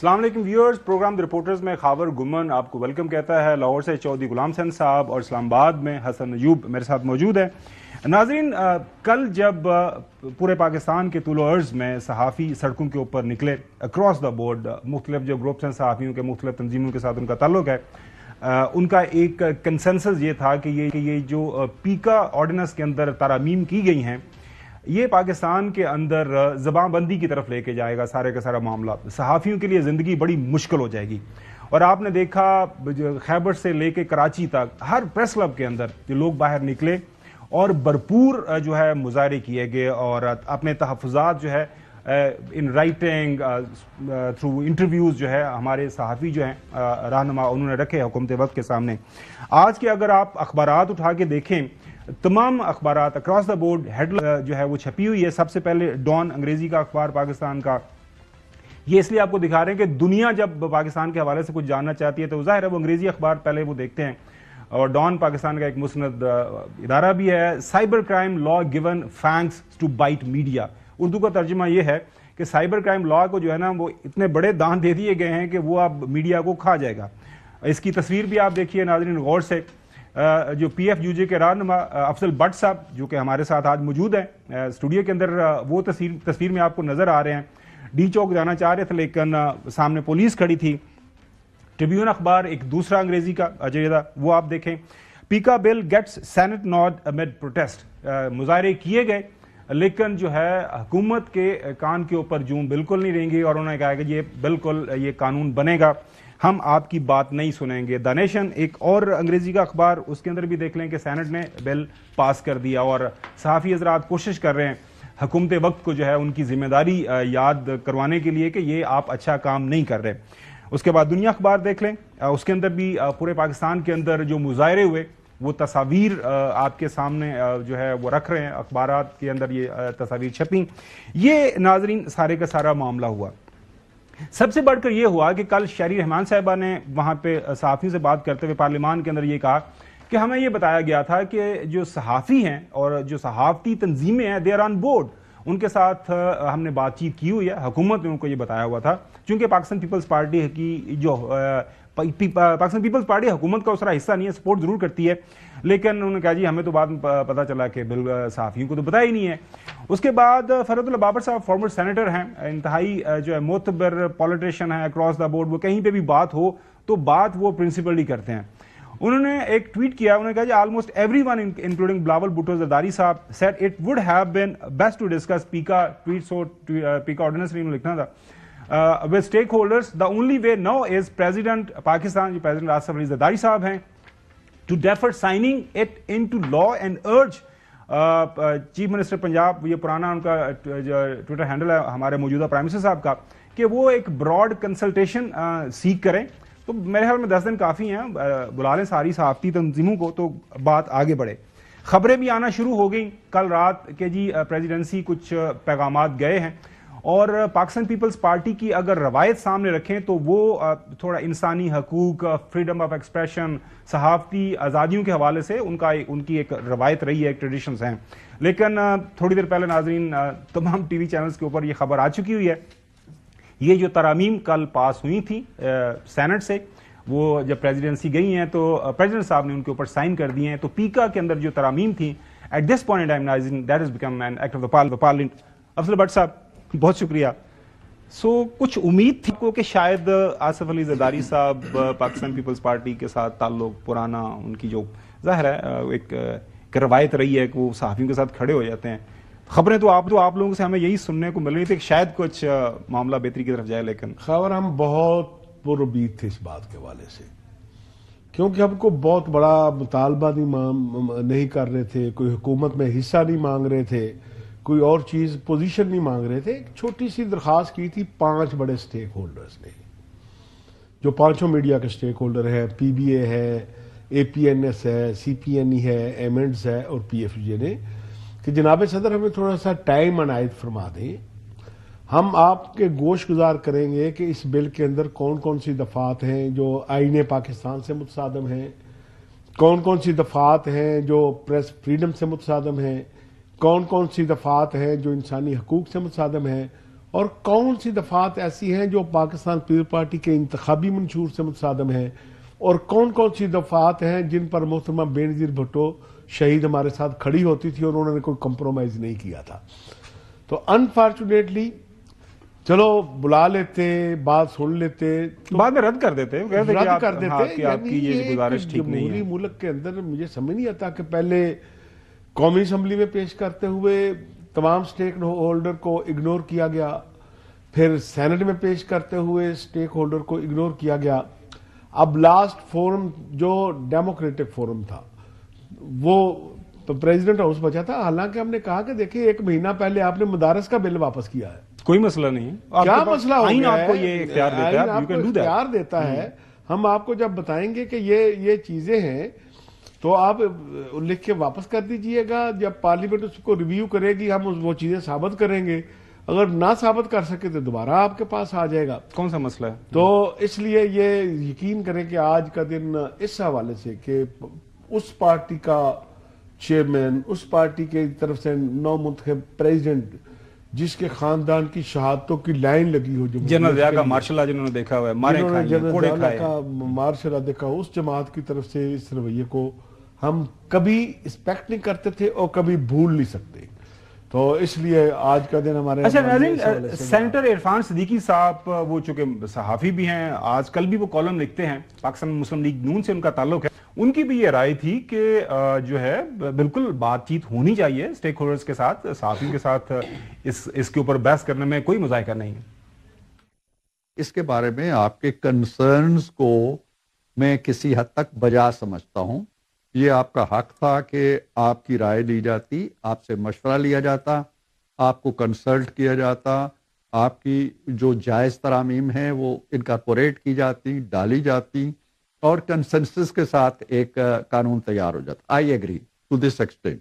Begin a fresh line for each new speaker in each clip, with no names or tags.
السلام علیکم viewers, programme دی reporters میں خاور گمن آپ کو ویلکم کہتا ہے۔ لاہور سے چودھری غلام حسین صاحب اور اسلام آباد میں حسن ایوب میرے ساتھ موجود ہیں۔ ناظرین، کل جب پورے پاکستان کے طول و عرض میں صحافی سڑکوں کے اوپر نکلے اکراس دا بورڈ، مختلف جو گروپس ہیں صحافیوں کے، مختلف تنظیموں کے ساتھ ان کا تعلق ہے، ان کا ایک کنسنسس یہ تھا کہ یہ جو پیکا آرڈیننس کے اندر ترامیم کی گئی ہیں، یہ پاکستان کے اندر زبان بندی کی طرف لے کے جائے گا۔ سارے کا سارا معاملہ صحافیوں کے لیے زندگی بڑی مشکل ہو جائے گی۔ اور آپ نے دیکھا خیبر سے لے کے کراچی تک ہر پریس کلب کے اندر جو لوگ باہر نکلے اور بھرپور جو ہے مظاہرے کیے گئے اور اپنے تحفظات جو ہے ان رائٹنگ تھرو انٹرویوز جو ہے ہمارے صحافی جو ہیں رہنما انہوں نے رکھے حکومت وقت کے سامنے۔ آج کے اگر آپ اخبارات اٹھا کے دیکھیں، تمام اخبارات اکراس دا بورڈ ہیڈ جو ہے وہ چھپی ہوئی ہے۔ سب سے پہلے ڈان انگریزی کا اخبار پاکستان کا، یہ اس لیے آپ کو دکھا رہے ہیں کہ دنیا جب پاکستان کے حوالے سے کچھ جاننا چاہتی ہے تو ظاہر ہے وہ انگریزی اخبار پہلے وہ دیکھتے ہیں، اور ڈان پاکستان کا ایک مسند ادارہ بھی ہے۔ Cyber crime law given phoenix to bite media, Urdu کا ترجمہ یہ ہے کہ سائبر کرائم لا کو جو ہے نا وہ اتنے بڑے دان دے دیے گئے ہیں کہ وہ اب میڈیا کو کھا جائے گا۔ اس کی تصویر بھی آپ دیکھیے ناظرین غور سے، جو پی ایف یو جے کے رہنما افضل بٹ صاحب جو کہ ہمارے ساتھ آج موجود ہیں اسٹوڈیو کے اندر، وہ تصویر میں آپ کو نظر آ رہے ہیں۔ ڈی چوک جانا چاہ رہے تھے لیکن سامنے پولیس کھڑی تھی۔ ٹریبیون اخبار ایک دوسرا انگریزی کا اجیدہ، وہ آپ دیکھیں۔ PECA bill gets Senate nod امid پروٹیسٹ، مظاہرے کیے گئے لیکن جو ہے حکومت کے کان کے اوپر جوں بالکل نہیں رہیں گی، اور انہوں نے کہا کہ یہ بالکل یہ قانون بنے گا، ہم آپ کی بات نہیں سنیں گے۔ دا نیشن ایک اور انگریزی کا اخبار، اس کے اندر بھی دیکھ لیں کہ سینٹ نے بل پاس کر دیا، اور صحافی حضرات کوشش کر رہے ہیں حکومت وقت کو جو ہے ان کی ذمہ داری یاد کروانے کے لیے کہ یہ آپ اچھا کام نہیں کر رہے۔ اس کے بعد دنیا اخبار دیکھ لیں، اس کے اندر بھی پورے پاکستان کے اندر جو مظاہرے ہوئے وہ تصاویر آپ کے سامنے جو ہے وہ رکھ رہے ہیں، اخبارات کے اندر یہ تصاویر چھپیں۔ یہ ناظرین سارے کا سارا معاملہ ہوا۔ سب سے بڑھ کر یہ ہوا کہ کل شہری رحمان صاحبہ نے وہاں پہ صحافیوں سے بات کرتے ہوئے پارلیمان کے اندر یہ کہا کہ ہمیں یہ بتایا گیا تھا کہ جو صحافی ہیں اور جو صحافتی تنظیمیں ہیں دے آر آن بورڈ، ان کے ساتھ ہم نے بات چیت کی ہوئی ہے، حکومت نے ان کو یہ بتایا ہوا تھا، چونکہ پاکستان پیپلز پارٹی کی جو پاکستان پیپلز پارٹی حکومت کا اس طرح حصہ نہیں ہے، سپورٹ ضرور کرتی ہے، لیکن انہوں نے کہا جی ہمیں تو بعد میں پتا چلا کہ صحافیوں کو تو بتایا ہی نہیں ہے۔ اس کے بعد فرحت اللہ بابر صاحب فارمر سینیٹر ہیں، انتہائی جو ہے معتبر پولیٹیشین ہیں اکراس دا بورڈ، وہ کہیں پہ بھی بات ہو تو بات وہ پرنسپلی کرتے ہیں۔ انہوں نے ایک ٹویٹ کیا، انہوں نے کہا جی almost everyone including Bilawal Bhutto Zardari sahab said it would have been best to discuss PECA tweets اور پیکا آرڈیننس انہوں نے لکھنا تھا with stakeholders. The only way now is President Pakistan, President Asif Ali Zardari صاحب ہیں, to defer signing it into law and urge chief minister Punjab, یہ پرانا ان کا ٹویٹر ہینڈل ہے ہمارے موجودہ پرائم منسٹر صاحب کا، کہ وہ ایک براڈ کنسلٹیشن سیک کریں۔ تو میرے خیال میں 10 دن کافی ہیں، بلا لیں ساری صحافتی تنظیموں کو تو بات آگے بڑھے۔ خبریں بھی آنا شروع ہو گئیں کل رات کہ جی پریزیڈنسی کچھ پیغامات گئے ہیں، اور پاکستان پیپلز پارٹی کی اگر روایت سامنے رکھیں تو وہ تھوڑا انسانی حقوق، فریڈم آف ایکسپریشن، صحافتی آزادیوں کے حوالے سے ان کی ایک روایت رہی ہے، ایک ٹریڈیشنز ہیں۔ لیکن تھوڑی دیر پہلے ناظرین تمام ٹی وی چینلز کے اوپر یہ خبر آ چکی ہوئی ہے، یہ جو ترامیم کل پاس ہوئی تھی سینٹ سے، وہ جب پریزیڈنسی گئی ہیں تو پریزیڈنٹ صاحب نے ان کے اوپر سائن کر دیے ہیں، تو پیکا کے اندر جو ترامیم تھی at this point in time ناظرین that has become an act of the parliament. Afzal Butt sahab بہت شکریہ۔ کچھ امید تھی کو کہ شاید آصف علی زرداری صاحب پاکستان پیپلز پارٹی کے ساتھ تعلق پرانا، ان کی جو ظاہر ہے ایک روایت رہی ہے کہ وہ صحافیوں کے ساتھ کھڑے ہو جاتے ہیں، خبریں تو آپ لوگوں سے ہمیں یہی سننے کو مل رہی تھی کہ شاید کچھ معاملہ بہتری کی طرف جائے، لیکن
خبر ہم بہت پرامید تھے اس بات کے حوالے سے، کیونکہ ہم کو بہت بڑا مطالبہ نہیں کر رہے تھے، کوئی حکومت میں حصہ نہیں مانگ رہے تھے، کوئی اور چیز پوزیشن نہیں مانگ رہے تھے۔ ایک چھوٹی سی درخواست کی تھی 5 بڑے سٹیک ہولڈرز نے، جو 5 میڈیا کے سٹیک ہولڈر ہیں، پی بی اے ہے، اے پی این ایس ہے، سی پی این ای ہے، ایمنڈز ہے اور پی ایف جے نے، کہ جناب صدر ہمیں تھوڑا سا ٹائم عنایت فرما دیں، ہم آپ کے گوش گزار کریں گے کہ اس بل کے اندر کون کون سی دفعات ہیں جو آئین پاکستان سے متصادم ہیں، کون کون سی دفعات ہیں جو پریس فریڈم سے متصادم ہیں، کون کون سی دفعات ہیں جو انسانی حقوق سے متصادم ہیں، اور کون سی دفعات ایسی ہیں جو پاکستان پیپلز پارٹی کے انتخابی منشور سے متصادم ہیں، اور کون کون سی دفعات ہیں جن پر محترمہ بینظیر بھٹو شہید ہمارے ساتھ کھڑی ہوتی تھی اور انہوں نے کوئی کمپرومائز نہیں کیا تھا. تو انفارچونیٹلی چلو بلا لیتے، بات سن لیتے،
بعد میں رد کر دیتے،
رد کر دیتے.
کہ آپ کی یہ گزارش ٹھیک نہیں ہے.
جمہوری ملک کے اندر مجھے سمجھ نہیں آتا کہ پہلے قومی اسمبلی میں پیش کرتے ہوئے تمام سٹیک ہولڈر کو اگنور کیا گیا، پھر سینٹ میں پیش کرتے ہوئے سٹیک ہولڈر کو اگنور کیا گیا، اب لاسٹ فورم جو ڈیموکریٹک فورم تھا وہ پریزیڈنٹ ہاؤس بچا تھا. حالانکہ ہم نے کہا کہ دیکھیں 1 مہینہ پہلے آپ نے مدارس کا بل واپس کیا ہے،
کوئی مسئلہ نہیں ہے.
کیا مسئلہ ہو گیا ہے؟
آپ کو یہ اختیار دیتا ہے،
آپ کو اختیار دیتا ہے. ہم آپ کو جب بتائیں گے کہ یہ چیزیں ہیں تو آپ لکھ کے واپس کر دیجئے گا. جب پارلیمنٹ اس کو ریویو کرے گی ہم وہ چیزیں ثابت کریں گے، اگر نہ ثابت کر سکے تو دوبارہ آپ کے پاس آ جائے گا.
کون سا مسئلہ ہے؟
تو اس لیے یہ یقین کریں کہ آج کا دن اس حوالے سے کہ اس پارٹی کا چیئرمین، اس پارٹی کے طرف سے نو منتخب پریزیڈنٹ جس کے خاندان کی شہادتوں کی لائن لگی ہو،
جنرل ضیاء کا مارشل لا جنہوں نے دیکھا ہوا ہے، مارے کھائے، کوڑے کھائے،
کا مارشل لا دیکھا، اس جماعت کی طرف سے اس رویے کو ہم کبھی ایکسپیکٹ نہیں کرتے تھے اور کبھی بھول نہیں سکتے. تو اس لیے آج کا دن ہمارے.
اچھا ناظرین، سینیٹر عرفان صدیقی صاحب وہ چونکہ صحافی بھی ہیں، آج کل بھی وہ کالم لکھتے ہیں، پاکستان مسلم لیگ نون سے ان کا تعلق ہے. ان کی بھی یہ رائے تھی کہ جو ہے بالکل بات چیت ہونی چاہیے سٹیک ہولڈرز کے ساتھ، صحافیوں کے ساتھ، اس کے اوپر بحث کرنے میں کوئی مذائقہ نہیں ہے.
اس کے بارے میں آپ کے کنسرنز کو میں کسی حد تک بجا سمجھتا ہوں. یہ آپ کا حق تھا کہ آپ کی رائے لی جاتی، آپ سے مشورہ لیا جاتا، آپ کو کنسلٹ کیا جاتا، آپ کی جو جائز ترامیم ہیں وہ انکارپوریٹ کی جاتی، ڈالی جاتی، اور کنسنسس کے ساتھ ایک قانون تیار ہو جاتا. I agree to this extent.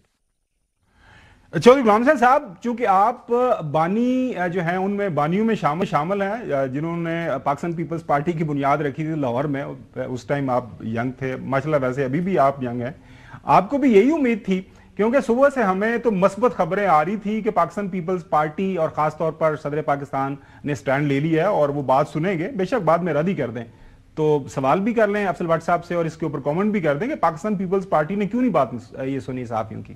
Chaudhry Ghulam Hussain صاحب، چونکہ آپ بانی جو ہیں ان میں بانیوں میں شامل ہیں جنہوں نے پاکستان پیپلز پارٹی کی بنیاد رکھی تھی لاہور میں، اس ٹائم آپ ینگ تھے، ماشاءاللہ ویسے ابھی بھی آپ ینگ ہیں. آپ کو بھی یہی امید تھی؟ کیونکہ صبح سے ہمیں تو مثبت خبریں آ رہی تھی کہ پاکستان پیپلز پارٹی اور خاص طور پر صدر پاکستان نے سٹینڈ لے لیا ہے اور وہ بات سنیں گے، بے شک بعد میں رد ہی کر دیں. تو سوال بھی کر لیں افضل بٹ صاحب سے اور اس کے اوپر کامنٹ بھی کر دیں کہ پاکستان پیپلز پارٹی نے کیوں نہیں بات یہ سنی صحافیوں کی؟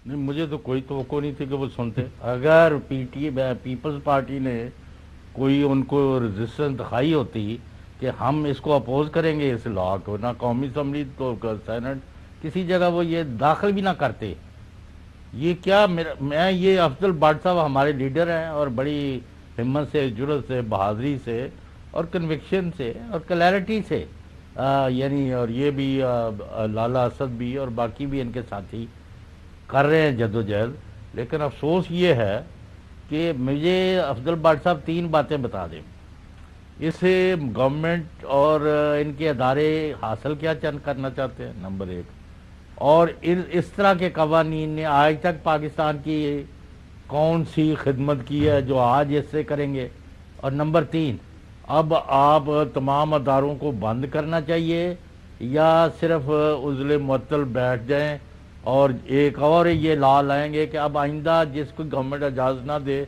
نہیں، مجھے تو کوئی توقع نہیں تھی کہ وہ سنتے. اگر پیپلز پارٹی نے کوئی ان کو ریزسٹنس دکھائی ہوتی کہ ہم اس کو اپوز کریں گے اس لا کو، نہ قومی اسمبلی تو سینٹ کسی جگہ وہ یہ داخل بھی نہ کرتے. یہ کیا میں یہ افضل بٹ صاحب ہمارے لیڈر ہیں اور بڑی ہمت سے، جرأت سے، بہادری سے اور کنوکشن سے اور کلیئرٹی سے یعنی، اور یہ بھی لالا اسد بھی اور باقی بھی ان کے ساتھی کر رہے ہیں جدوجہد. لیکن افسوس یہ ہے کہ مجھے افضل بٹ صاحب 3 باتیں بتا دیں. اس سے گورنمنٹ اور ان کے ادارے حاصل کیا کرنا چاہتے ہیں، نمبر 1. اور اس طرح کے قوانین نے آج تک پاکستان کی کون سی خدمت کی ہے جو آج اس سے کریں گے. اور نمبر 3، اب آپ تمام اداروں کو بند کرنا چاہیے یا صرف عزل معطل بیٹھ جائیں اور ایک اور یہ لا لائیں گے کہ اب آئندہ جس کو گورنمنٹ اجازت نہ دے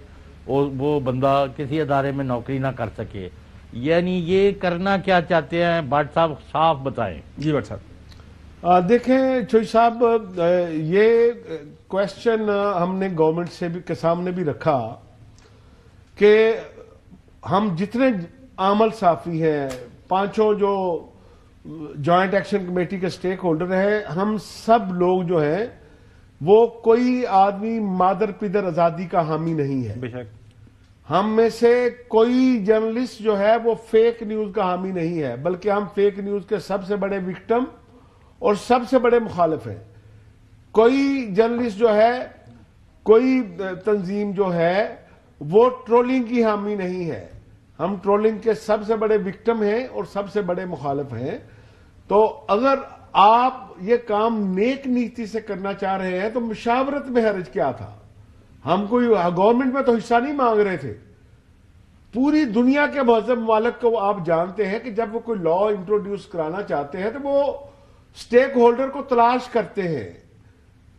وہ بندہ کسی ادارے میں نوکری نہ کر سکے. یعنی یہ کرنا کیا چاہتے ہیں بٹ صاحب، صاف بتائیں.
جی بٹ صاحب.
دیکھیں چوئی صاحب، یہ کویسچن ہم نے گورنمنٹ سے بھی کے سامنے بھی رکھا کہ ہم جتنے عامل صحافی ہیں، 5 جو جوائنٹ ایکشن کمیٹی کے سٹیک ہولڈر ہیں، ہم سب لوگ جو ہیں وہ کوئی آدمی مادر پدر آزادی کا حامی نہیں ہے.
بے شک
ہم میں سے کوئی جرنلسٹ جو ہے وہ فیک نیوز کا حامی نہیں ہے، بلکہ ہم فیک نیوز کے سب سے بڑے وکٹم اور سب سے بڑے مخالف ہیں. کوئی جرنلسٹ جو ہے، کوئی تنظیم جو ہے وہ ٹرولنگ کی حامی نہیں ہے. ہم ٹرولنگ کے سب سے بڑے وکٹم ہیں اور سب سے بڑے مخالف ہیں. تو اگر آپ یہ کام نیک نیتی سے کرنا چاہ رہے ہیں تو مشاورت میں حرج کیا تھا؟ ہم کوئی گورنمنٹ میں تو حصہ نہیں مانگ رہے تھے. پوری دنیا کے مہذب ممالک کو آپ جانتے ہیں کہ جب وہ کوئی لا انٹروڈیوس کرانا چاہتے ہیں تو وہ سٹیک ہولڈر کو تلاش کرتے ہیں.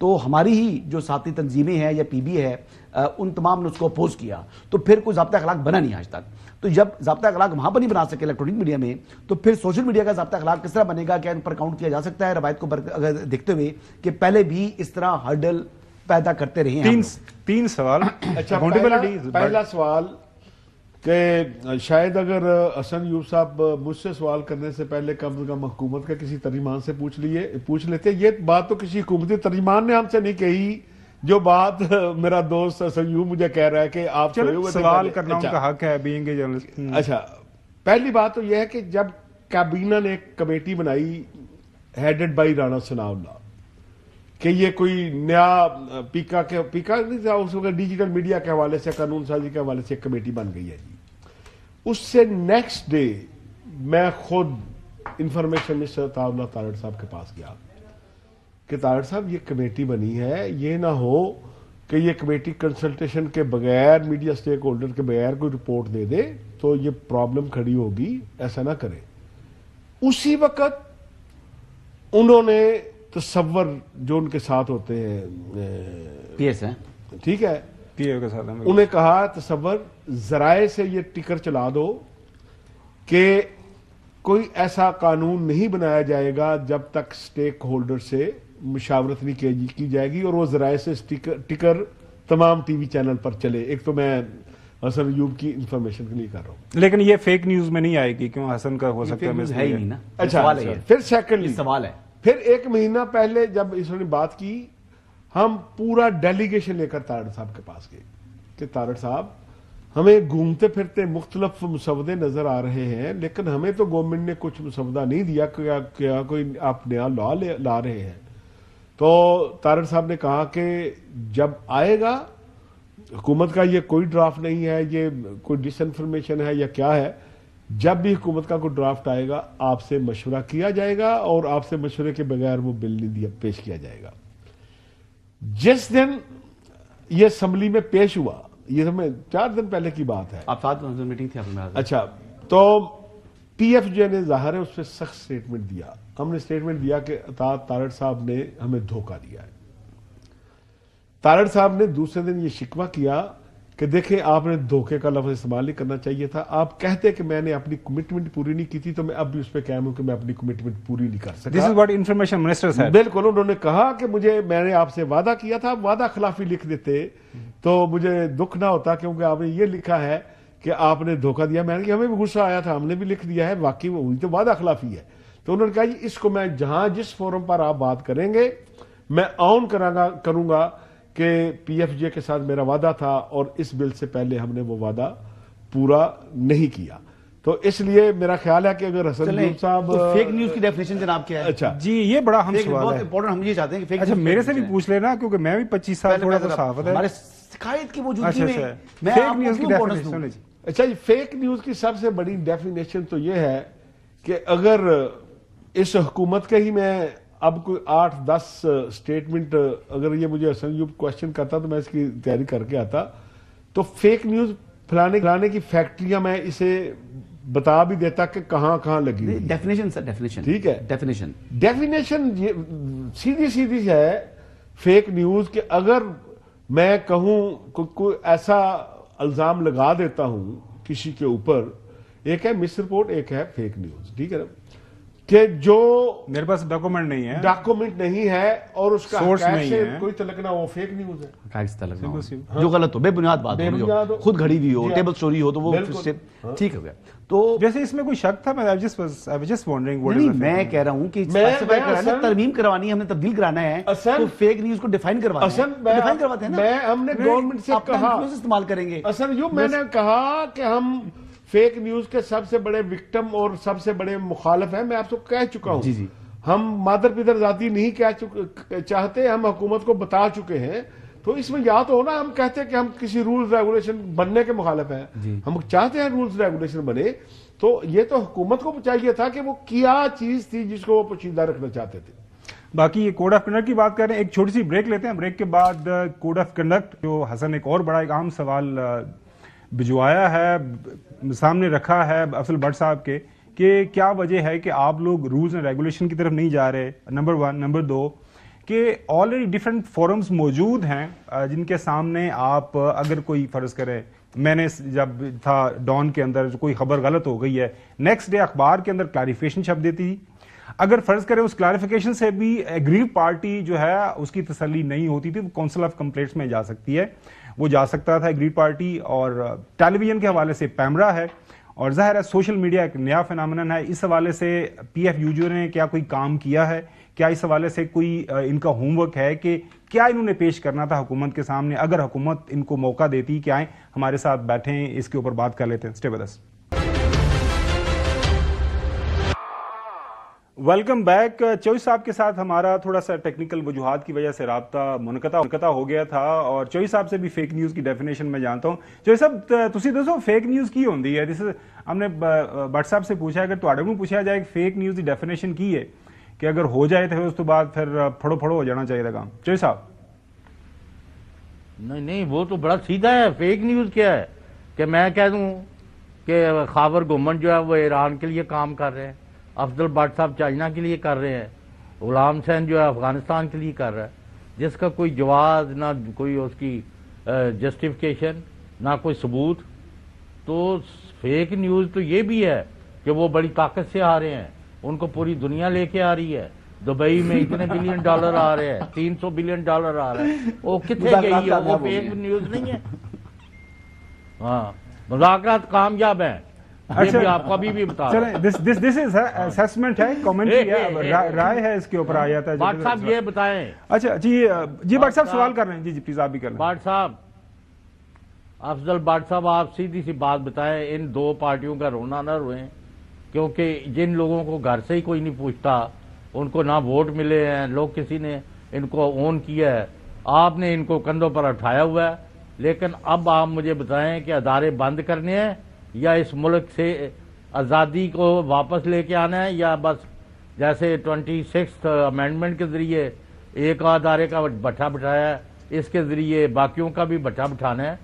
تو ہماری ہی جو ساتھی تنظیمیں ہیں یا پی بی ہے ان تمام نے اس کو اپوز کیا، تو پھر کوئی ضابطہ اخلاق بنا نہیں آج تک. تو جب ضابطہ اخلاق وہاں پر نہیں بنا سکے الیکٹرانک میڈیا میں، تو پھر سوشل میڈیا کا ضابطہ اخلاق کس طرح بنے گا؟ کیا ان پر کاؤنٹ کیا جا سکتا ہے روایت کو اگر دیکھتے ہوئے کہ پہلے بھی اس طرح ہرڈل پیدا کرتے رہے ہیں؟
تین سوال.
اچھا،
Accountability
پہلا سوال کہ شاید اگر حسن ایوب صاحب مجھ سے سوال کرنے سے پہلے کم از کم حکومت کا کسی ترجمان سے پوچھ لیتے. یہ بات تو کسی حکومتی ترجمان نے ہم سے نہیں کہی، جو بات میرا دوست حسن ایوب مجھے کہہ رہا ہے کہ آپ
سوال کرنا ان کا حق ہے بینگ اے جرنلسٹ.
اچھا، پہلی بات تو یہ ہے کہ جب کابینہ نے ایک کمیٹی بنائی ہیڈڈ بائی رانا ثناء اللہ کہ یہ کوئی نیا پیکا نہیں تھا اس وقت، ڈیجیٹل میڈیا کے حوالے سے، قانون سازی کے حوالے سے ایک کمیٹی بن گئی ہے جی. اس سے نیکسٹ ڈے میں خود انفارمیشن منسٹر عطا اللہ تارڑ صاحب کے پاس گیا کہ تارڑ صاحب یہ کمیٹی بنی ہے، یہ نہ ہو کہ یہ کمیٹی کنسلٹیشن کے بغیر، میڈیا سٹیک ہولڈر کے بغیر کوئی رپورٹ دے دے تو یہ پرابلم کھڑی ہوگی، ایسا نہ کریں. اسی وقت انہوں نے تصور جو ان کے ساتھ ہوتے ہیں
پی ایس ہیں،
ٹھیک ہے،
پی اے کے ساتھ
انہیں کہا تصور ذرائع سے یہ ٹکر چلا دو کہ کوئی ایسا قانون نہیں بنایا جائے گا جب تک سٹیک ہولڈر سے مشاورت نہیں کی جائے گی، اور وہ ذرائع سے ٹکر تمام ٹی وی چینل پر چلے. ایک تو میں حسن ایوب کی انفارمیشن کے لیے کر رہا ہوں،
لیکن یہ فیک نیوز میں نہیں آئے گی کیوں حسن کا ہو سکتا
ہے ہی نہیں نا.
اچھا، پھر سیکنڈلی
سوال ہے،
پھر ایک مہینہ پہلے جب اس نے بات کی، ہم پورا ڈیلیگیشن لے کر تارڑ صاحب کے پاس گئے کہ تارڑ صاحب ہمیں گھومتے پھرتے مختلف مسودے نظر آ رہے ہیں، لیکن ہمیں تو گورنمنٹ نے کچھ مسودہ نہیں دیا، کیا کوئی آپ نیا لا لا رہے ہیں؟ تو تارڑ صاحب نے کہا کہ جب آئے گا، حکومت کا یہ کوئی ڈرافٹ نہیں ہے، یہ کوئی ڈس انفارمیشن ہے یا کیا ہے، جب بھی حکومت کا کوئی ڈرافٹ آئے گا آپ سے مشورہ کیا جائے گا اور آپ سے مشورے کے بغیر وہ بل نہیں پیش کیا جائے گا. جس دن یہ اسمبلی میں پیش ہوا، یہ ہمیں 4 دن پہلے کی بات ہے،
آپ ساتھ میٹنگ تھی آپ میں.
اچھا، تو پی ایف جے نے ظاہر ہے اس پہ سخت سٹیٹمنٹ دیا. ہم نے سٹیٹمنٹ دیا کہ تارڑ صاحب نے ہمیں دھوکہ دیا ہے. تارڑ صاحب نے دوسرے دن یہ شکوہ کیا کہ دیکھیں آپ نے دھوکے کا لفظ استعمال نہیں کرنا چاہیے تھا، آپ کہتے کہ میں نے اپنی کمٹمنٹ پوری نہیں کی تھی، تو میں اب بھی اس پہ قائم ہوں کہ میں اپنی کمٹمنٹ پوری نہیں کر سکا.
This is what information minister said.
بالکل، انہوں نے کہا کہ میں نے آپ سے وعدہ کیا تھا، وعدہ خلافی لکھ دیتے تو مجھے دکھ نہ ہوتا، کیونکہ آپ نے یہ لکھا ہے کہ آپ نے دھوکہ دیا. میں نے کہا ہمیں بھی غصہ آیا تھا، ہم نے بھی لکھ دیا ہے، واقعی وہ ہوئی تو وعدہ خلافی ہے. تو انہوں نے کہا جی اس کو میں جس فورم پر آپ بات کریں گے میں آن کروں گا کہ پی ایف جے کے ساتھ میرا وعدہ تھا اور اس بل سے پہلے ہم نے وہ وعدہ پورا نہیں کیا. تو اس لیے میرا خیال ہے کہ اگر حسن ایوب صاحب
فیک نیوز کی ڈیفینیشن جناب کیا ہے؟
اچھا
جی، یہ بڑا اہم سوال
بہت
ہے.
امپورٹنٹ، ہم یہ چاہتے ہیں کہ
اچھا، میرے سے بھی پوچھ لینا کیونکہ میں بھی 25 سال تھوڑا سا صحافت ہے.
ہمارے شکایت کی موجودگی میں میں
فیک
آپ
نیوز
کو
کی
کیوں امپورٹنس
ڈیفینیشن
دوں؟
اچھا جی، فیک نیوز کی سب سے بڑی ڈیفینیشن تو یہ ہے کہ اگر اس حکومت کے ہی میں اب کوئی 8-10 سٹیٹمنٹ، اگر یہ مجھے حسن ایوب کوشچن کرتا تو میں اس کی تیاری کر کے آتا، تو فیک نیوز پھیلانے کی فیکٹریاں میں اسے بتا بھی دیتا کہ کہاں کہاں لگی ہوئی.
ڈیفینیشن سر، ڈیفینیشن
ٹھیک ہے،
ڈیفینیشن
سیدھی ہے فیک نیوز کہ اگر میں کہوں کوئی ایسا الزام لگا دیتا ہوں کسی کے اوپر، ایک ہے مس رپورٹ، ایک ہے فیک نیوز، ٹھیک ہے نا، کہ جو
میرے پاس ڈاکومنٹ
نہیں ہے اور اس کا
سورس نہیں ہے،
کوئی تعلق نہ، وہ فیک نیوز ہے.
جو غلط ہو، بے بنیاد بات ہو، خود گھڑی ہوئی ہو، ٹیبل سٹوری ہو، تو وہ ٹھیک ہو گیا. تو
جیسے اس میں کوئی شک تھا، میں
کہہ رہا ہوں کہ ترمیم کروانی ہے، ہم نے تبدیل کرانا ہے، تو فیک نیوز کو ڈیفائن کرواتے ہیں نا.
ہم نے گورنمنٹ سے کہا
استعمال کریں گے.
میں نے کہا کہ ہم فیک نیوز کے سب سے بڑے وکٹم اور سب سے بڑے مخالف ہیں. میں آپ کو کہہ چکا ہوں،
جی
ہم مادر پدر ذاتی نہیں چاہتے، ہم حکومت کو بتا چکے ہیں. تو اس میں یا تو ہونا ہم کہتے ہیں کہ ہم کسی رولز ریگولیشن بننے کے مخالف ہیں، ہم چاہتے ہیں رولز ریگولیشن بنے. تو یہ تو حکومت کو چاہیے تھا کہ وہ کیا چیز تھی جس کو وہ پوشیدہ رکھنا چاہتے تھے.
باقی یہ کوڈ آف کنڈکٹ کی بات کر رہے ہیں، ایک چھوٹی سی بریک لیتے ہیں. بریک کے بعد کوڈ آف کنڈکٹ جو حسن ایک اور بڑا ایک عام سوال بھجوایا ہے، سامنے رکھا ہے افضل بٹ صاحب کے، کہ کیا وجہ ہے کہ آپ لوگ رولز اینڈ ریگولیشن کی طرف نہیں جا رہے، نمبر 1. نمبر 2 کہ آلریڈی ڈفرینٹ فورمز موجود ہیں جن کے سامنے آپ اگر کوئی فرض کرے میں نے جب تھا ڈان کے اندر کوئی خبر غلط ہو گئی ہے نیکسٹ ڈے اخبار کے اندر کلیریفیکیشن چھپ دیتی تھی. اگر فرض کریں اس کلیریفیکیشن سے بھی ایگریو پارٹی جو ہے اس کی تسلی نہیں ہوتی تھی, وہ کونسل آف کمپلینٹس میں جا سکتی ہے, وہ جا سکتا تھا ایگریو پارٹی. اور ٹیلی ویژن کے حوالے سے پیمرا ہے, اور ظاہر ہے سوشل میڈیا ایک نیا فینامنن ہے. اس حوالے سے پی ایف یو نے کیا کوئی کام کیا ہے؟ کیا اس حوالے سے کوئی ان کا ہوم ورک ہے کہ کیا انہوں نے پیش کرنا تھا حکومت کے سامنے اگر حکومت ان کو موقع دیتی کہ آئیں ہمارے ساتھ بیٹھیں, اس کے اوپر بات کر لیتے ہیں. Stay with us. Welcome back. چوئی صاحب کے ساتھ ہمارا تھوڑا سا ٹیکنیکل وجوہات کی وجہ سے رابطہ منقطع ہو گیا تھا, اور چوئی صاحب سے بھی فیک نیوز کی ڈیفینیشن میں جانتا ہوں. چوئی صاحب تسی دسو فیک نیوز کی ہوندی ہے؟ ہم نے بٹ صاحب سے پوچھا, اگر تواڈے کو پوچھا جائے کہ فیک نیوز کی ڈیفینیشن کی ہے کہ اگر ہو جائے تو اس تو بعد پھر پھڑو ہو جانا چاہیے تھا کام. چوئی صاحب.
نہیں وہ تو بڑا سیدھا ہے. فیک نیوز کیا ہے کہ میں کہہ دوں کہ خاور گورنمنٹ جو ہے وہ ایران کے لیے کام کر رہے ہیں, افضل بٹ صاحب چائنا کے لیے کر رہے ہیں, غلام حسین جو ہے افغانستان کے لیے کر رہا ہے, جس کا کوئی جواز نہ کوئی اس کی جسٹیفیکیشن نہ کوئی ثبوت. تو فیک نیوز تو یہ بھی ہے کہ وہ بڑی طاقت سے آ رہے ہیں, ان کو پوری دنیا لے کے آ رہی ہے. دبئی میں اتنے بلین ڈالر آ رہے ہیں, 300 بلین ڈالر آ رہے ہیں, وہ کتنے گئی ہے؟ وہ فیک نیوز نہیں ہے. ہاں مذاکرات کامیاب ہیں, یہ بھی آپ کو ابھی بھی بتا رہا ہوں.
دس از اسیسمنٹ ہے, کامنٹری ہے, رائے ہے اس کے اوپر آیا تھا.
بٹ صاحب یہ بتائیں.
اچھا جی بٹ صاحب سوال کر رہے ہیں. جی پلیز آپ بھی کر لیں.
بٹ صاحب, افضل بٹ صاحب آپ سیدھی سی بات بتائیں, ان دو پارٹیوں کا رونا نہ روئیں, کیونکہ جن لوگوں کو گھر سے ہی کوئی نہیں پوچھتا, ان کو نہ ووٹ ملے ہیں, لوگ کسی نے ان کو اون کیا ہے, آپ نے ان کو کندھوں پر اٹھایا ہوا ہے. لیکن اب آپ مجھے بتائیں کہ ادارے بند کرنے ہیں یا اس ملک سے آزادی کو واپس لے کے آنا ہے, یا بس جیسے 26 امینڈمنٹ کے ذریعے ایک ادارے کا بٹھا بٹھایا ہے, اس کے ذریعے باقیوں کا بھی بٹھا بٹھانا ہے.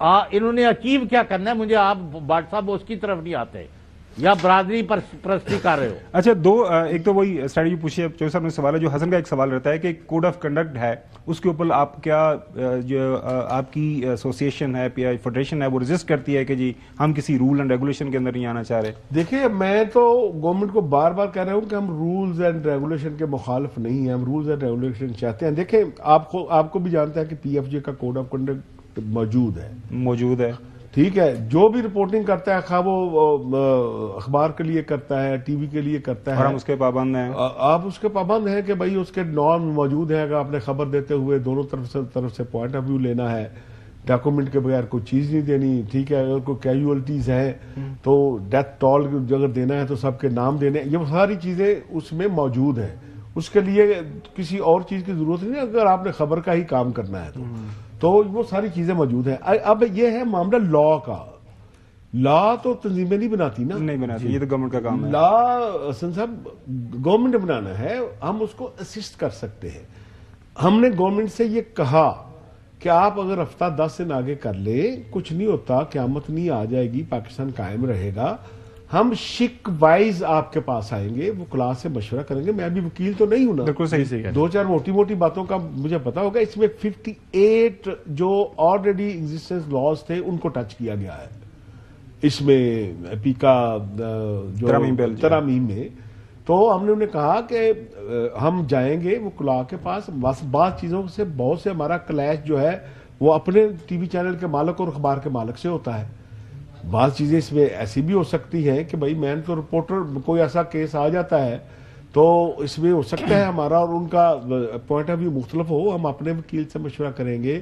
انہوں نے اچیو کیا کرنا ہے؟ مجھے آپ بٹ صاحب اس کی طرف نہیں آتے, یا برادری پرستی کر رہے ہو؟
اچھا ایک تو وہی اسٹریٹجی پوچھی ہے چوئی صاحب نے. سوال ہے جو حسن کا ایک سوال رہتا ہے کہ کوڈ آف کنڈکٹ ہے, اس کے اوپر آپ کیا جو آپ کی ایسوسیشن ہے, پی آئی فیڈریشن ہے, وہ رجسٹ کرتی ہے کہ جی ہم کسی رول اینڈ ریگولیشن کے اندر نہیں آنا چاہ رہے؟
دیکھیں میں تو گورنمنٹ کو بار بار کہہ رہا ہوں کہ ہم رولز اینڈ ریگولیشن کے مخالف نہیں ہیں, ہم رولز اینڈ ریگولیشن چاہتے ہیں. دیکھیں آپ کو بھی جانتا ہے کہ پی ایف جے کا کوڈ آف کنڈکٹ موجود ہے. ٹھیک ہے, جو بھی رپورٹنگ کرتا ہے خواہ وہ اخبار کے لیے کرتا ہے, ٹی وی کے لیے کرتا ہے,
اور ہم اس کے پابند ہیں.
آپ اس کے پابند ہیں کہ بھائی اس کے نارم موجود ہیں. اگر آپ نے خبر دیتے ہوئے دونوں طرف سے پوائنٹ آف ویو لینا ہے, ڈاکومنٹ کے بغیر کوئی چیز نہیں دینی. ٹھیک ہے, اگر کوئی کیجولٹیز ہیں تو ڈیتھ ٹول اگر دینا ہے تو سب کے نام دینے, یہ ساری چیزیں اس میں موجود ہیں. اس کے لیے کسی اور چیز کی ضرورت نہیں, اگر آپ نے خبر کا ہی کام کرنا ہے تو وہ ساری چیزیں موجود ہیں. اب یہ ہے معاملہ لا کا. لا تو تنظیمیں نہیں بناتی نا,
نہیں بناتی, یہ تو گورنمنٹ کا کام ہے.
لا حسن صاحب گورنمنٹ نے بنانا ہے, ہم اس کو اسسٹ کر سکتے ہیں. ہم نے گورنمنٹ سے یہ کہا کہ آپ اگر ہفتہ 10 دن آگے کر لیں, کچھ نہیں ہوتا, قیامت نہیں آ جائے گی, پاکستان قائم رہے گا. ہم شک وائز آپ کے پاس آئیں گے, وہ کلاس سے مشورہ کریں گے. میں بھی وکیل تو نہیں ہوں نا,
بالکل صحیح.
2-4 موٹی موٹی باتوں کا مجھے پتا ہوگا. اس میں 58 جو آلریڈی ایگزسٹنس لاز تھے ان کو ٹچ کیا گیا ہے اس میں پیکا جو ترامیم میں. تو ہم نے انہیں کہا کہ ہم جائیں گے وہ کلا کے پاس. بعض چیزوں سے بہت سے ہمارا کلیش جو ہے وہ اپنے ٹی وی چینل کے مالک اور اخبار کے مالک سے ہوتا ہے. بعض چیزیں اس میں ایسی بھی ہو سکتی ہیں کہ بھائی میں تو رپورٹر, کوئی ایسا کیس آ جاتا ہے تو اس میں ہو سکتا ہے ہمارا اور ان کا پوائنٹ آف ویو مختلف ہو. ہم اپنے وکیل سے مشورہ کریں گے,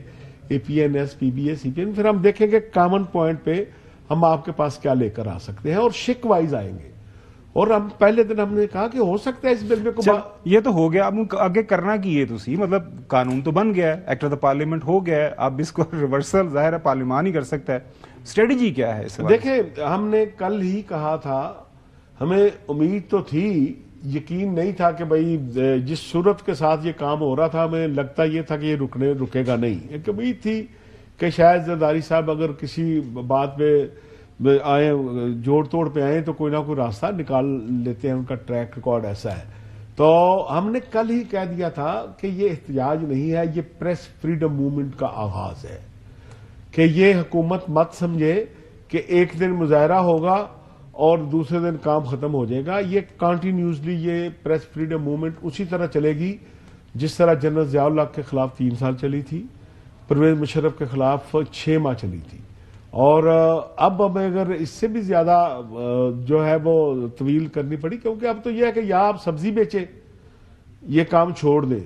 اے پی N S, P be a, C P N, پھر ہم دیکھیں گے کامن پوائنٹ پہ ہم آپ کے پاس کیا لے کر آ سکتے ہیں, اور شک وائز آئیں گے. اور ہم پہلے دن ہم نے کہا کہ ہو سکتا ہے اس بل میں
یہ تو ہو گیا, اب آگے کرنا کی ہے تسی, مطلب قانون تو بن گیا ہے, ایکٹ آف دا پارلیمنٹ ہو گیا ہے, اب اس کو ریورسل ظاہر ہے پارلیمان ہی کر سکتا ہے. اسٹریٹجی کیا ہے اس وقت؟
دیکھیں ہم نے کل ہی کہا تھا, ہمیں امید تو تھی, یقین نہیں تھا کہ بھائی جس صورت کے ساتھ یہ کام ہو رہا تھا ہمیں لگتا یہ تھا کہ یہ رکے گا نہیں. ایک امید تھی کہ شاید زرداری صاحب اگر کسی بات پہ آئیں, جوڑ توڑ پہ آئیں تو کوئی نہ کوئی راستہ نکال لیتے ہیں, ان کا ٹریک ریکارڈ ایسا ہے. تو ہم نے کل ہی کہہ دیا تھا کہ یہ احتجاج نہیں ہے، یہ پریس فریڈم موومنٹ کا آغاز ہے، کہ یہ حکومت مت سمجھے کہ ایک دن مظاہرہ ہوگا اور دوسرے دن کام ختم ہو جائے گا. یہ کنٹینیوسلی یہ پریس فریڈم موومنٹ اسی طرح چلے گی جس طرح جنرل ضیاء الحق کے خلاف 3 سال چلی تھی، پرویز مشرف کے خلاف 6 ماہ چلی تھی، اور اب ہمیں اگر اس سے بھی زیادہ جو ہے وہ طویل کرنی پڑی، کیونکہ اب تو یہ ہے کہ یا آپ سبزی بیچے، یہ کام چھوڑ دیں،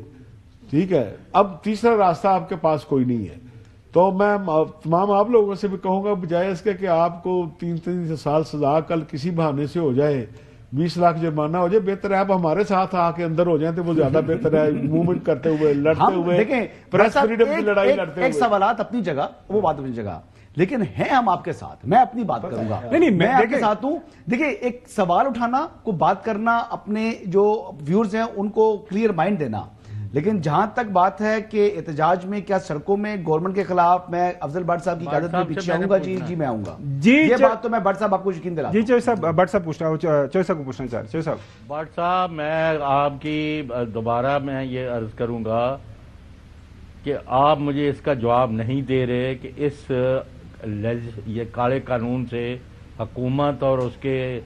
ٹھیک ہے. اب تیسرا راستہ آپ کے پاس کوئی نہیں ہے. تو میں تمام آپ لوگوں سے بھی کہوں گا بجائے اس کے کہ آپ کو 3 سال سزا کل کسی بہانے سے ہو جائے، 20 لاکھ جرمانہ ہو جائے، بہتر ہے آپ ہمارے ساتھ آ کے اندر ہو جائیں تو وہ زیادہ بہتر ہے. موومنٹ کرتے ہوئے، لڑتے ہوئے، پریس فریڈم کی لڑائی لڑتے ہوئے.
ایک سوالات اپنی جگہ، وہ بات اپنی جگہ، لیکن ہیں ہم آپ کے ساتھ. میں اپنی بات کروں گا، میں آپ کے ساتھ ہوں. دیکھیں، ایک سوال اٹھانا، کو بات کرنا، اپنے جو ویورز ہیں ان کو کلیئر مائنڈ دینا، لیکن جہاں تک بات ہے کہ احتجاج میں کیا سڑکوں میں گورنمنٹ کے خلاف، میں افضل بٹ صاحب کی قیادت میں پیچھے آؤں گا. جی میں آؤں گا. یہ بات تو میں بٹ صاحب آپ کو یقین دلاتا ہوں.
جی چوہے صاحب، بٹ صاحب پوچھنا، چوہے صاحب کو پوچھنا چاہ رہے. چوہے صاحب.
بٹ صاحب، میں آپ کی دوبارہ میں یہ عرض کروں گا کہ آپ مجھے اس کا جواب نہیں دے رہے کہ اس یہ کالے قانون سے حکومت اور اس کے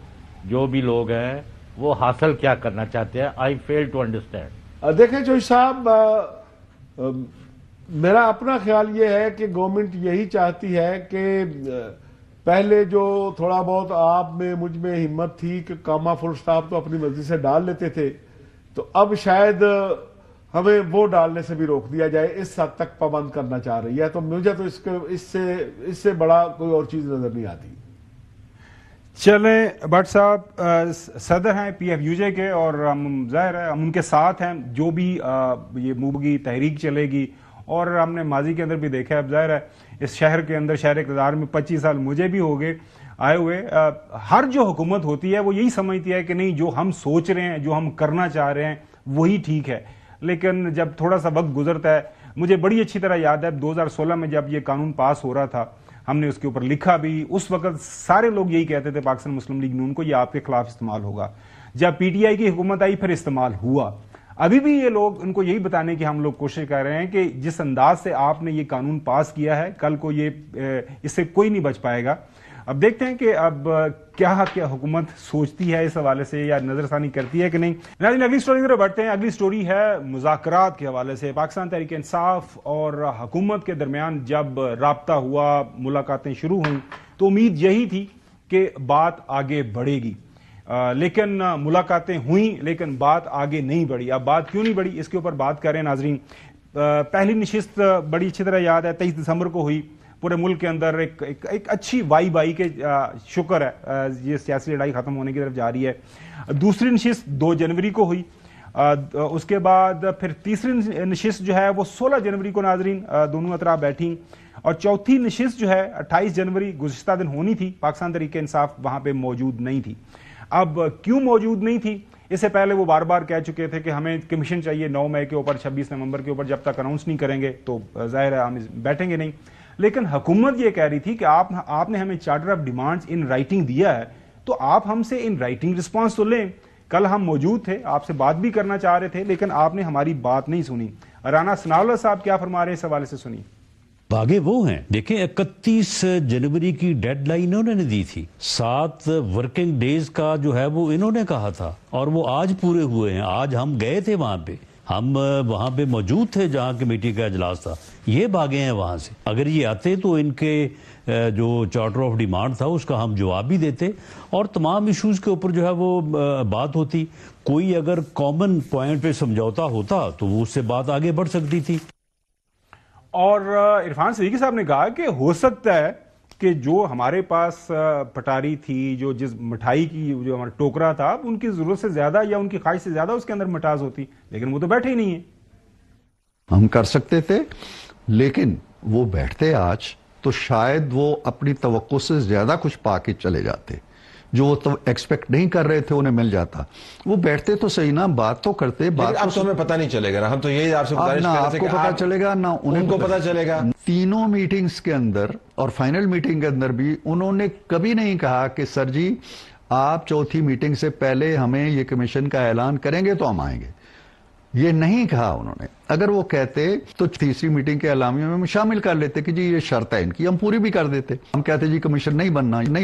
جو بھی لوگ ہیں وہ حاصل کیا کرنا چاہتے ہیں. آئی فیل ٹو انڈرسٹینڈ.
دیکھیں جوہر صاحب، میرا اپنا خیال یہ ہے کہ گورنمنٹ یہی چاہتی ہے کہ پہلے جو تھوڑا بہت آپ میں مجھ میں ہمت تھی کہ کاما فل سٹاپ تو اپنی مرضی سے ڈال لیتے تھے، تو اب شاید ہمیں وہ ڈالنے سے بھی روک دیا جائے. اس حد تک پابند کرنا چاہ رہی ہے. تو مجھے تو اس سے بڑا کوئی اور چیز نظر نہیں آتی.
چلیں بٹ صاحب صدر ہیں پی ایف یو جے کے، اور ہم ظاہر ہے ہم ان کے ساتھ ہیں جو بھی یہ موبگی تحریک چلے گی. اور ہم نے ماضی کے اندر بھی دیکھا ہے، اب ظاہر ہے اس شہر کے اندر، شہر اقتدار میں 25 سال مجھے بھی ہو گئے آئے ہوئے. ہر جو حکومت ہوتی ہے وہ یہی سمجھتی ہے کہ نہیں، جو ہم سوچ رہے ہیں، جو ہم کرنا چاہ رہے ہیں وہی ٹھیک ہے. لیکن جب تھوڑا سا وقت گزرتا ہے، مجھے بڑی اچھی طرح یاد ہے 2016 میں جب یہ قانون پاس ہو رہا تھا، ہم نے اس کے اوپر لکھا بھی. اس وقت سارے لوگ یہی کہتے تھے، پاکستان مسلم لیگ نون کو، یہ آپ کے خلاف استعمال ہوگا. جب پی ٹی آئی کی حکومت آئی پھر استعمال ہوا. ابھی بھی یہ لوگ، ان کو یہی بتانے کی ہم لوگ کوشش کر رہے ہیں کہ جس انداز سے آپ نے یہ قانون پاس کیا ہے، کل کو یہ اس سے کوئی نہیں بچ پائے گا. اب دیکھتے ہیں کہ اب کیا حکومت سوچتی ہے اس حوالے سے، یا نظر ثانی کرتی ہے کہ نہیں. ناظرین، اگلی سٹوری کی بڑھتے ہیں. اگلی سٹوری ہے مذاکرات کے حوالے سے. پاکستان تحریک انصاف اور حکومت کے درمیان جب رابطہ ہوا، ملاقاتیں شروع ہوئیں، تو امید یہی تھی کہ بات آگے بڑھے گی. لیکن ملاقاتیں ہوئیں لیکن بات آگے نہیں بڑھی. اب بات کیوں نہیں بڑھی، اس کے اوپر بات کریں. ناظرین، پہلی نشست بڑی اچھی طرح یاد ہے، 23 دسمبر کو ہوئی. پورے ملک کے اندر ایک اچھی وائی کے شکر ہے یہ سیاسی لڑائی ختم ہونے کی طرف جا رہی ہے. دوسری نشست 2 جنوری کو ہوئی. اس کے بعد پھر تیسری نشست جو ہے وہ 16 جنوری کو ناظرین دونوں اطراف بیٹھیں. اور چوتھی نشست جو ہے 28 جنوری گزشتہ دن ہونی تھی. پاکستان تحریک انصاف وہاں پہ موجود نہیں تھی. اب کیوں موجود نہیں تھی؟ اس سے پہلے وہ بار بار کہہ چکے تھے کہ ہمیں کمیشن چاہیے 9 مئی کے اوپر، 26 نومبر کے اوپر. جب تک اناؤنس نہیں کریں گے تو ظاہر ہے ہم بیٹھیں گے نہیں. لیکن حکومت یہ کہہ رہی تھی کہ آپ نے ہمیں charter of demands in writing دیا ہے، تو آپ ہم سے ان رائٹنگ رسپانس تو لیں. کل ہم موجود تھے، آپ سے بات بھی کرنا چاہ رہے تھے، لیکن آپ نے ہماری بات نہیں سنی. رانا ثناءاللہ صاحب کیا فرما رہے ہیں اس حوالے سے سنی.
آگے وہ ہیں، دیکھیں 31 جنوری کی ڈیڈ لائن انہوں نے دی تھی، 7 ورکنگ ڈیز کا جو ہے وہ انہوں نے کہا تھا، اور وہ آج پورے ہوئے ہیں. آج ہم گئے تھے وہاں پہ، ہم وہاں پہ موجود تھے جہاں کمیٹی کا اجلاس تھا. یہ بھاگے ہیں وہاں سے. اگر یہ آتے تو ان کے جو چارٹر آف ڈیمانڈ تھا اس کا ہم جواب بھی دیتے، اور تمام ایشوز کے اوپر جو ہے وہ بات ہوتی. کوئی اگر کامن پوائنٹ پہ سمجھوتا ہوتا تو وہ اس سے بات آگے بڑھ سکتی تھی.
اور عرفان صدیقی صاحب نے کہا کہ ہو سکتا ہے کہ جو ہمارے پاس پٹاری تھی، جو جس مٹھائی کی جو ہمارا ٹوکرا تھا، ان کی ضرورت سے زیادہ یا ان کی خواہش سے زیادہ اس کے اندر مٹاس ہوتی، لیکن وہ تو بیٹھے ہی نہیں ہیں.
ہم کر سکتے تھے، لیکن وہ بیٹھتے آج تو شاید وہ اپنی توقع سے زیادہ کچھ پا کے چلے جاتے. جو وہ تو ایکسپیکٹ نہیں کر رہے تھے انہیں مل جاتا. وہ بیٹھتے تو صحیح نا، بات تو کرتے. بات
اب تو ہمیں پتہ نہیں چلے گا نا. ہم تو یہی آپ سے گزارش کر رہے تھے کہ
آپ کو پتہ چلے گا، نہ
ان کو پتہ چلے گا.
تینوں میٹنگز کے اندر اور فائنل میٹنگ کے اندر بھی انہوں نے کبھی نہیں کہا کہ سر جی آپ چوتھی میٹنگ سے پہلے ہمیں یہ کمیشن کا اعلان کریں گے تو ہم آئیں گے. یہ نہیں کہا انہوں نے. اگر وہ کہتے تو تیسری میٹنگ کے اعلامیہ میں ہم شامل کر لیتے کہ جی یہ شرط ہے ان کی, ہم پوری بھی کر دیتے. ہم کہتے جی کمیشن نہیں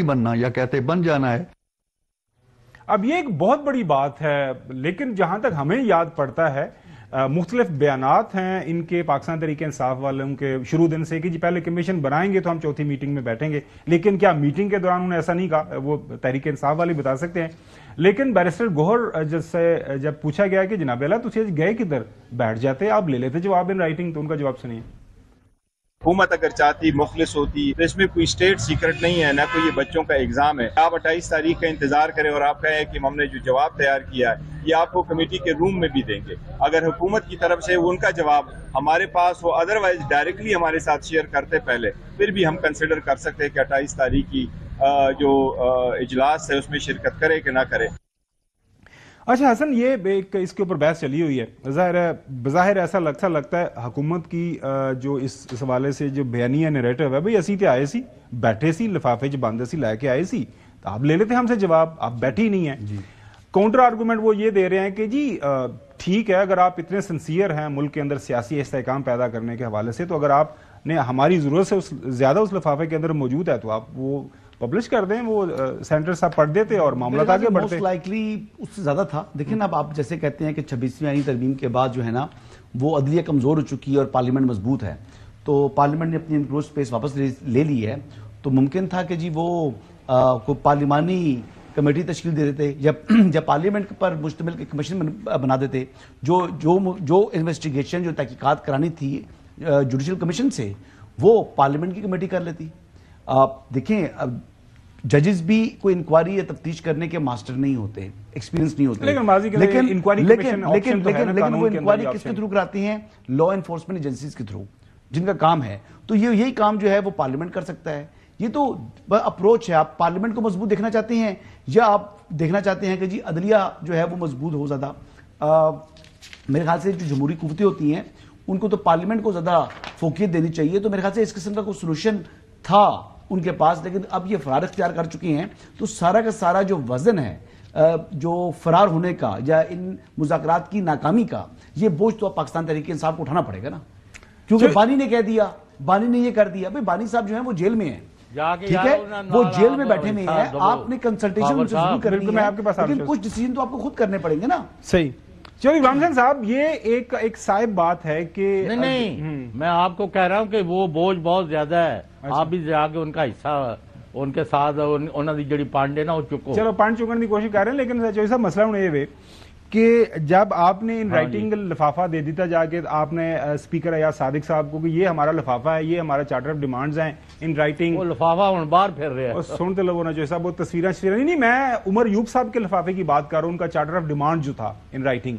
بننا یا کہتے بن جانا ہے.
اب یہ ایک بہت بڑی بات ہے, لیکن جہاں تک ہمیں یاد پڑتا ہے مختلف بیانات ہیں ان کے پاکستان تحریک انصاف والوں کے شروع دن سے کہ جی پہلے کمیشن بنائیں گے تو ہم چوتھی میٹنگ میں بیٹھیں گے. لیکن کیا میٹنگ کے دوران انہوں نے ایسا نہیں کہا؟ وہ تحریک انصاف والے بتا سکتے ہیں. لیکن بیرسٹر گوہر جب پوچھا گیا کہ جناب اعلیٰ تو گئے کدھر, بیٹھ جاتے آپ لے لیتے جواب ان رائٹنگ, تو ان کا جواب سنیے.
حکومت اگر چاہتی مخلص ہوتی تو اس میں کوئی اسٹیٹ سیکرٹ نہیں ہے, نہ کوئی یہ بچوں کا ایگزام ہے. آپ 28 تاریخ کا انتظار کریں اور آپ کہیں کہ ہم نے جو جواب تیار کیا ہے یہ آپ کو کمیٹی کے روم میں بھی دیں گے. اگر حکومت کی طرف سے ان کا جواب ہمارے پاس ہو, ادروائز ڈائریکٹلی ہمارے ساتھ شیئر کرتے پہلے, پھر بھی ہم کنسیڈر کر سکتے ہیں کہ 28 تاریخ کی جو اجلاس ہے اس میں شرکت کرے کہ نہ کرے.
اچھا حسن, یہ اس کے اوپر بحث چلی ہوئی ہے. بظاہر ایسا لگتا ہے حکومت کی جو اس حوالے سے جو بیانیہ نیریٹو ہے, بھئی اسی تے آئے سی, بیٹھے سی, لفافے جو باندھے سی لے کے آئے سی, تو آپ لے لیتے ہم سے جواب, آپ بیٹھے ہی نہیں ہیں. کاؤنٹر آرگومنٹ وہ یہ دے رہے ہیں کہ جی ٹھیک ہے, اگر آپ اتنے سنسیئر ہیں ملک کے اندر سیاسی استحکام پیدا کرنے کے حوالے سے, تو اگر آپ نے ہماری ضرورت سے زیادہ اس لفافے کے اندر موجود ہے تو آپ وہ پبلش کر دیں, وہ سینٹر صاحب پڑھ دیتے اور معاملات آگے بڑھتے.
موسٹ لائکلی اس سے زیادہ تھا. دیکھیں اب آپ جیسے کہتے ہیں کہ 26ویں آئینی ترمیم کے بعد جو ہے نا وہ عدلیہ کمزور ہو چکی ہے اور پارلیمنٹ مضبوط ہے, تو پارلیمنٹ نے اپنی انکروچ سپیس واپس لے لی ہے, تو ممکن تھا کہ جی وہ کوئی پارلیمانی کمیٹی تشکیل دے دیتے یا پارلیمنٹ پر مشتمل کمیشن بنا دیتے جو انویسٹیگیشن جو تحقیقات کرانی تھی جوڈیشل کمیشن سے وہ پارلیمنٹ کی کمیٹی کر لیتی. آپ دیکھیں ججز بھی کوئی انکوائری یا تفتیش کرنے کے ماسٹر نہیں ہوتے, ایکسپیرینس نہیں ہوتے, لیکن وہ انکوائری کس کے تھرو کراتی ہیں؟ لا انفورسمنٹ ایجنسیز کے تھرو, جن کا کام ہے. تو یہی کام جو ہے وہ پارلیمنٹ کر سکتا ہے. یہ تو اپروچ ہے. آپ پارلیمنٹ کو مضبوط دیکھنا چاہتے ہیں یا آپ دیکھنا چاہتے ہیں کہ جی عدلیہ جو ہے وہ مضبوط ہو زیادہ؟ میرے خیال سے جو جمہوری قوتیں ہوتی ہیں ان کو تو پارلیمنٹ کو زیادہ فوقیت دینی چاہیے. تو میرے خیال سے اس قسم کا کوئی سولوشن تھا ان کے پاس, لیکن اب یہ فرار اختیار کر چکی ہیں, تو سارا کا سارا جو وزن ہے جو فرار ہونے کا یا ان مذاکرات کی ناکامی کا, یہ بوجھ تو اب پاکستان تحریک انصاف کو اٹھانا پڑے گا نا, کیونکہ بانی نے کہہ دیا, بانی نے یہ کر دیا. بھائی بانی صاحب جو ہیں وہ جیل میں ہیں, ٹھیک ہے, وہ جیل میں بیٹھے ہوئے ہیں, آپ نے کنسلٹیشن ان سے ضرور کرنی ہے, لیکن کچھ ڈیسیجن تو آپ کو خود کرنے پڑیں گے نا.
صحیح. چلیے غلام حسین صاحب, یہ ایک صاحب بات ہے کہ
نہیں, میں آپ کو کہہ رہا ہوں کہ وہ بوجھ بہت زیادہ ہے. آپ بھی جا کے ان کا حصہ ان کے ساتھ انہوں نے جڑی پانڈے نا وہ چکو,
چلو پانڈ چکن کی کوشش کر رہے ہیں. لیکن چوہدری صاحب مسئلہ ہونا یہ کہ جب آپ نے ان رائٹنگ لفافہ دے دیتا جا کے, آپ نے اسپیکر ایاز صادق صاحب کو کہ یہ ہمارا لفافہ ہے, یہ ہمارا چارٹر آف ڈیمانڈز ہیں ان رائٹنگ,
وہ لفافہ ان باہر پھر رہے ہیں.
سنتے لوگوں نے چوہدری صاحب وہ تصویریں نہیں, میں عمر یوب صاحب کے لفافے کی بات کر رہا ہوں, ان کا چارٹر آف ڈیمانڈ جو تھا ان رائٹنگ.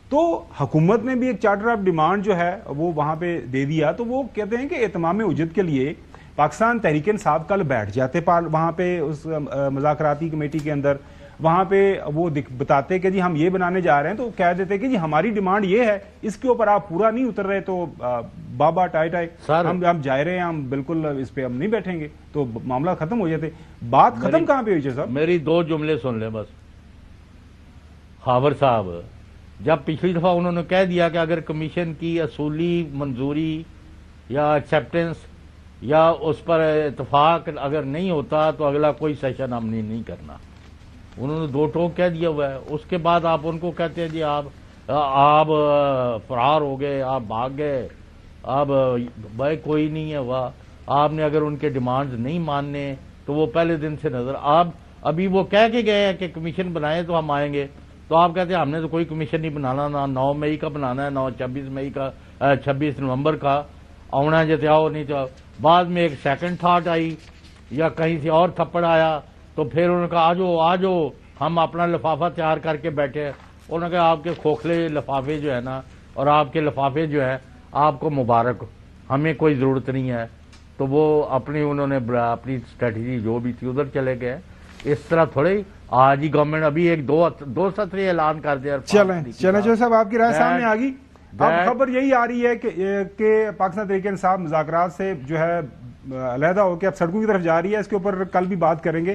تو حکومت نے بھی ایک چارٹر آف ڈیمانڈ جو ہے وہ وہاں پہ دے دیا. تو وہ کہتے ہیں کہ اہتمام اجد کے لیے پاکستان تحریک انصاف کل بیٹھ جاتے وہاں پہ اس مذاکراتی کمیٹی کے اندر, وہاں پہ وہ بتاتے کہ جی ہم یہ بنانے جا رہے ہیں, تو کہہ دیتے کہ جی ہماری ڈیمانڈ یہ ہے, اس کے اوپر آپ پورا نہیں اتر رہے تو بابا ٹائے ہم جائے رہے ہیں, ہم بالکل اس پہ ہم نہیں بیٹھیں گے, تو معاملہ ختم ہو جاتے. بات ختم کہاں پہ ہوئی صاحب؟
میری 2 جملے سن لیں بس. خاور صاحب جب پچھلی دفعہ انہوں نے کہہ دیا کہ اگر کمیشن کی اصولی منظوری یا ایکسیپٹنس یا اس پر اتفاق اگر نہیں ہوتا تو اگلا کوئی سیشن ہم نے نہیں کرنا, انہوں نے 2 ٹوک کہہ دیا ہوا ہے. اس کے بعد آپ ان کو کہتے ہیں جی آپ فرار ہو گئے, آپ بھاگ گئے, اب بھائی کوئی نہیں ہے ہوا. آپ نے اگر ان کے ڈیمانڈز نہیں ماننے تو وہ پہلے دن سے نظر, آپ ابھی وہ کہہ کے گئے ہیں کہ کمیشن بنائیں تو ہم آئیں گے, تو آپ کہتے ہیں ہم نے تو کوئی کمیشن نہیں بنانا, نہ 9 مئی کا بنانا ہے, نہ 26 مئی کا 26 نومبر کا آنا جیسے آؤ نہیں تو. بعد میں ایک سیکنڈ تھاٹ آئی یا کہیں سے اور تھپڑ آیا, تو پھر انہوں نے کہا آ جاؤ ہم اپنا لفافہ تیار کر کے بیٹھے. انہوں نے کہا آپ کے کھوکھلے لفافے جو ہے نا, اور آپ کے لفافے جو ہے آپ کو مبارک, ہمیں کوئی ضرورت نہیں ہے. تو وہ انہوں نے اپنی اسٹریٹجی جو بھی تھی ادھر چلے گئے. اس طرح تھوڑے آج ہی گورنمنٹ ابھی ایک دو سطری اعلان کر دیا.
چلیں جو صاحب آپ کی رائے سامنے آ گئی. اب خبر یہی آ رہی ہے کہ پاکستان تحریک انصاف مذاکرات سے جو ہے علیحدہ ہو کے اب سڑکوں کی طرف جا رہی ہے. اس کے اوپر کل بھی بات کریں گے.